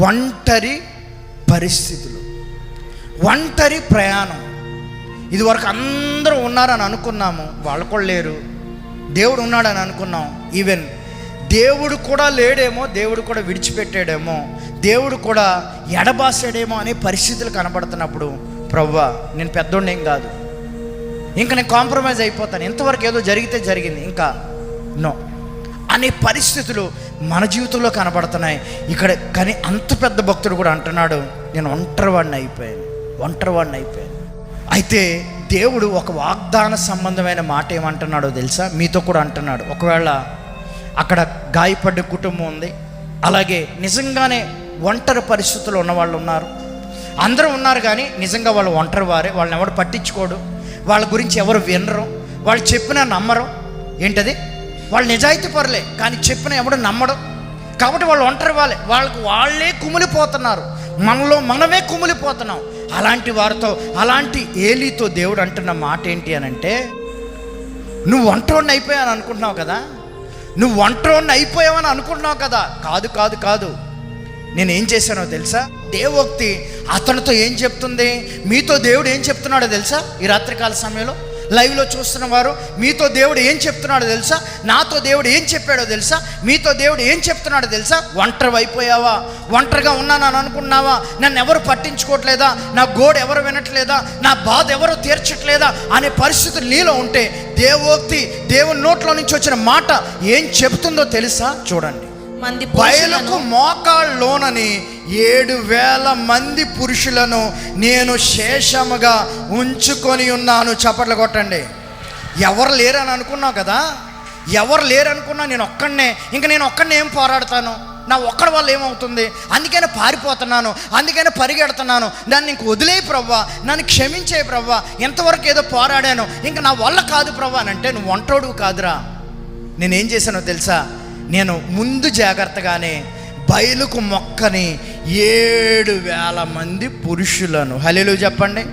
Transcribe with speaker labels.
Speaker 1: ఒంటరి పరిస్థితులు, ఒంటరి ప్రయాణం. ఇదివరకు అందరూ ఉన్నారని అనుకున్నాము, వాళ్ళు కూడా లేరు. దేవుడు ఉన్నాడని అనుకున్నాం, ఈవెన్ దేవుడు కూడా లేడేమో, దేవుడు కూడా విడిచిపెట్టాడేమో, దేవుడు కూడా ఎడబాసాడేమో అనే పరిస్థితులు కనబడుతున్నప్పుడు, ప్రభువా నేను పెద్దోడినేం కాదు, ఇంకా నేను కాంప్రమైజ్ అయిపోతాను, ఇంతవరకు ఏదో జరిగితే జరిగింది, ఇంకా నో అనే పరిస్థితులు మన జీవితంలో కనబడుతున్నాయి ఇక్కడ. కానీ అంత పెద్ద భక్తుడు కూడా అంటున్నాడు, నేను ఒంటరివాడిని అయిపోయాను. అయితే దేవుడు ఒక వాగ్దాన సంబంధమైన మాట ఏమంటున్నాడో తెలుసా? మీతో కూడా అంటున్నాడు. ఒకవేళ అక్కడ గాయపడ్డ కుటుంబం ఉంది, అలాగే నిజంగానే ఒంటరి పరిస్థితుల్లో ఉన్నవాళ్ళు ఉన్నారు, అందరూ ఉన్నారు, కానీ నిజంగా వాళ్ళు ఒంటరి వారే, వాళ్ళని ఎవరు పట్టించుకోడు, వాళ్ళ గురించి ఎవరు వినరు, వాళ్ళు చెప్పినా నమ్మరు. ఏంటది? వాళ్ళు నిజాయితీ పరులే, కానీ చెప్పిన ఎవడు నమ్మడం. కాబట్టి వాళ్ళు ఒంటరి వాళ్ళే కుమిలిపోతున్నారు, మనలో మనమే కుమిలిపోతున్నాం. అలాంటి వారితో, అలాంటి ఏలీతో దేవుడు అంటున్న మాట ఏంటి అని అంటే, నువ్వు ఒంటరిని అయిపోయావని అనుకుంటున్నావు కదా, కాదు. నేనేం చేశానో తెలుసా? దేవోక్తి అతనితో ఏం చెప్తుంది, మీతో దేవుడు ఏం చెప్తున్నాడో తెలుసా? ఈ రాత్రికాల సమయంలో లైవ్లో చూస్తున్న వారు, మీతో దేవుడు ఏం చెప్తున్నాడో తెలుసా? నాతో దేవుడు ఏం చెప్పాడో తెలుసా? మీతో దేవుడు ఏం చెప్తున్నాడో తెలుసా? ఒంటరి అయిపోయావా? ఒంటరిగా ఉన్నానని అనుకున్నావా? నన్ను ఎవరు పట్టించుకోవట్లేదా? నా గోడు ఎవరు వినట్లేదా? నా బాధ ఎవరు తీర్చట్లేదా అనే పరిస్థితులు నీలో ఉంటే, దేవోక్తి దేవుని నోట్లో నుంచి వచ్చిన మాట ఏం చెబుతుందో తెలుసా? చూడండి. బయలుకు మోకాళ్ళలోనని 7,000 మంది పురుషులను నేను శేషముగా ఉంచుకొని ఉన్నాను. చప్పట్లు కొట్టండి. ఎవరు లేరని అనుకున్నావు కదా, ఎవరు లేరనుకున్నా నేను ఒక్కడినే ఏం పోరాడతాను, నా ఒక్కడి వల్ల ఏమవుతుంది, అందుకనే పారిపోతున్నాను, అందుకనే పరిగెడుతున్నాను, నన్ను ఇంక వదిలేయి ప్రవ్వా, నన్ను క్షమించే ప్రవ్వా, ఎంతవరకు ఏదో పోరాడాను, ఇంక నా వల్ల కాదు ప్రవ్వా అని అంటే, నువ్వు ఒంటోడు కాదురా. నేనేం చేశానో తెలుసా? నేను ముందు జాగ్రత్తగానే బయలుకు మొక్కని 7,000 మంది పురుషులను, హల్లెలూయా చెప్పండి,